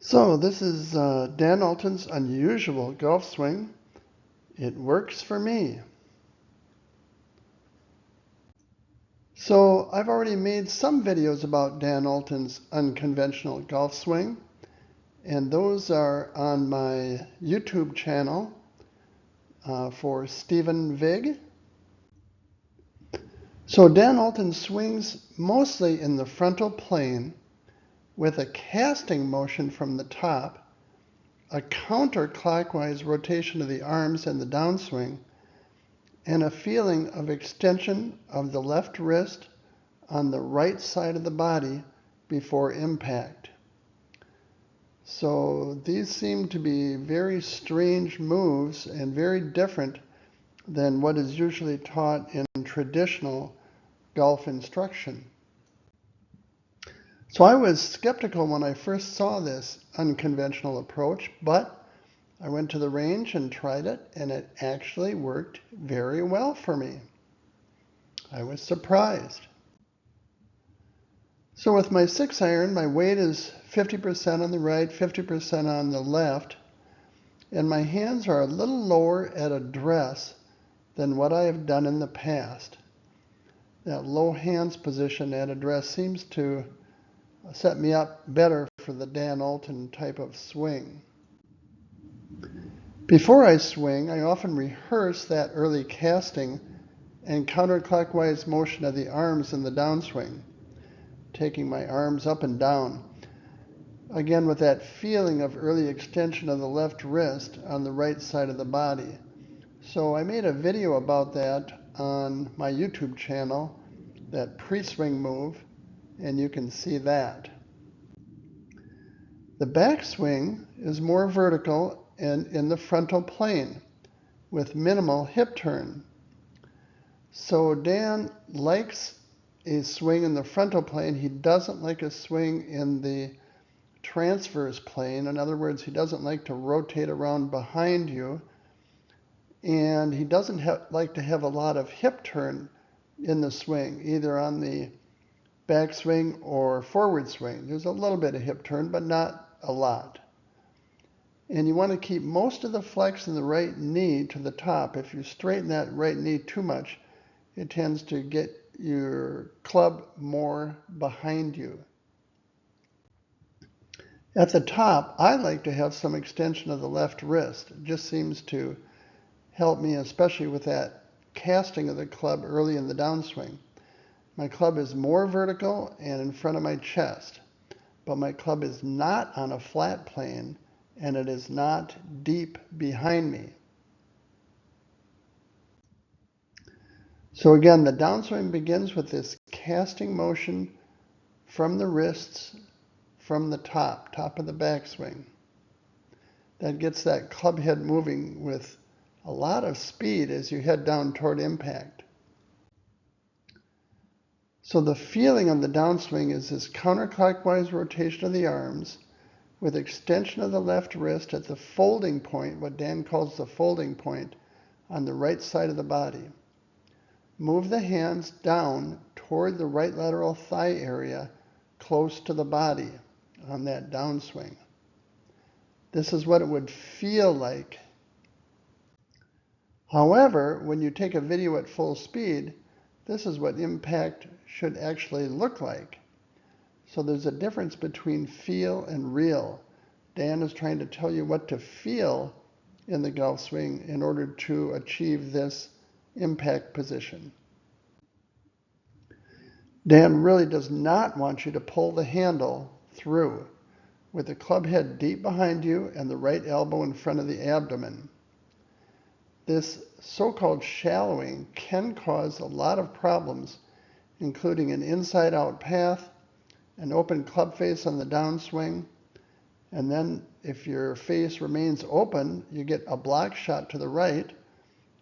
So this is Dan Alton's unusual golf swing. It works for me. So I've already made some videos about Dan Alton's unconventional golf swing, and those are on my YouTube channel for Stephen Vig. So Dan Alton swings mostly in the frontal plane with a casting motion from the top, a counterclockwise rotation of the arms and the downswing, and a feeling of extension of the left wrist on the right side of the body before impact. So these seem to be very strange moves and very different than what is usually taught in traditional golf instruction. So I was skeptical when I first saw this unconventional approach, but I went to the range and tried it, and it actually worked very well for me. I was surprised. So with my 6-iron, my weight is 50% on the right, 50% on the left, and my hands are a little lower at address than what I have done in the past. That low hands position at address seems to set me up better for the Dan Alton type of swing. Before I swing, I often rehearse that early casting and counterclockwise motion of the arms in the downswing, taking my arms up and down. Again, with that feeling of early extension of the left wrist on the right side of the body. So I made a video about that on my YouTube channel, that pre-swing move, and you can see that. The backswing is more vertical and in the frontal plane with minimal hip turn. So Dan likes a swing in the frontal plane. He doesn't like a swing in the transverse plane. In other words, he doesn't like to rotate around behind you, and he doesn't like to have a lot of hip turn in the swing, either on the backswing or forward swing. There's a little bit of hip turn, but not a lot. And you want to keep most of the flex in the right knee to the top. If you straighten that right knee too much, it tends to get your club more behind you. At the top, I like to have some extension of the left wrist. It just seems to help me, especially with that casting of the club early in the downswing. My club is more vertical and in front of my chest, but my club is not on a flat plane, and it is not deep behind me. So again, the downswing begins with this casting motion from the wrists, from the top of the backswing. That gets that club head moving with a lot of speed as you head down toward impact. So the feeling of the downswing is this counterclockwise rotation of the arms with extension of the left wrist at the folding point, what Dan calls the folding point, on the right side of the body. Move the hands down toward the right lateral thigh area close to the body on that downswing. This is what it would feel like. However, when you take a video at full speed, this is what impact should actually look like. So there's a difference between feel and real. Dan is trying to tell you what to feel in the golf swing in order to achieve this impact position. Dan really does not want you to pull the handle through with the club head deep behind you and the right elbow in front of the abdomen. This so-called shallowing can cause a lot of problems, including an inside-out path, an open club face on the downswing, and then if your face remains open, you get a block shot to the right,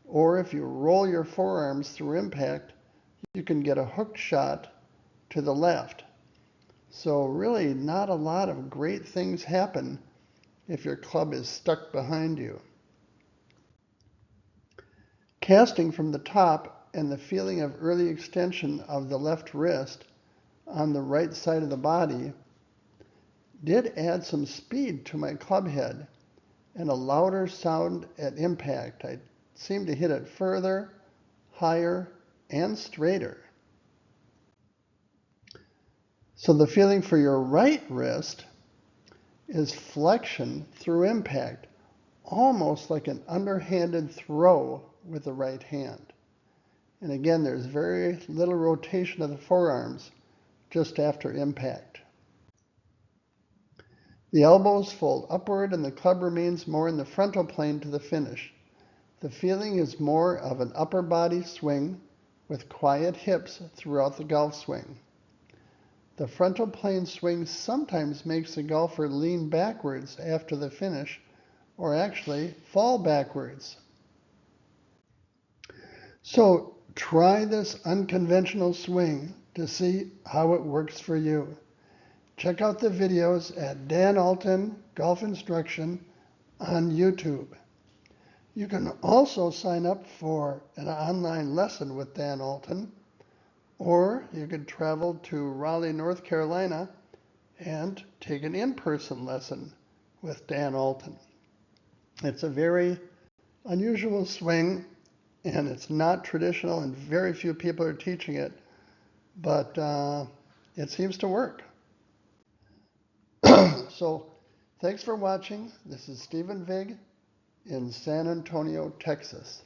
or if you roll your forearms through impact, you can get a hooked shot to the left. So really not a lot of great things happen if your club is stuck behind you. Casting from the top and the feeling of early extension of the left wrist on the right side of the body did add some speed to my club head and a louder sound at impact. I seemed to hit it further, higher, and straighter. So the feeling for your right wrist is flexion through impact, almost like an underhanded throw with the right hand. And again, there's very little rotation of the forearms just after impact. The elbows fold upward and the club remains more in the frontal plane to the finish. The feeling is more of an upper body swing with quiet hips throughout the golf swing. The frontal plane swing sometimes makes the golfer lean backwards after the finish, or actually fall backwards. So try this unconventional swing to see how it works for you. Check out the videos at Dan Alton Golf Instruction on YouTube. You can also sign up for an online lesson with Dan Alton, or you could travel to Raleigh, North Carolina and take an in-person lesson with Dan Alton. It's a very unusual swing, and it's not traditional, and very few people are teaching it, but it seems to work. So thanks for watching. This is Stephen Vig in San Antonio, Texas.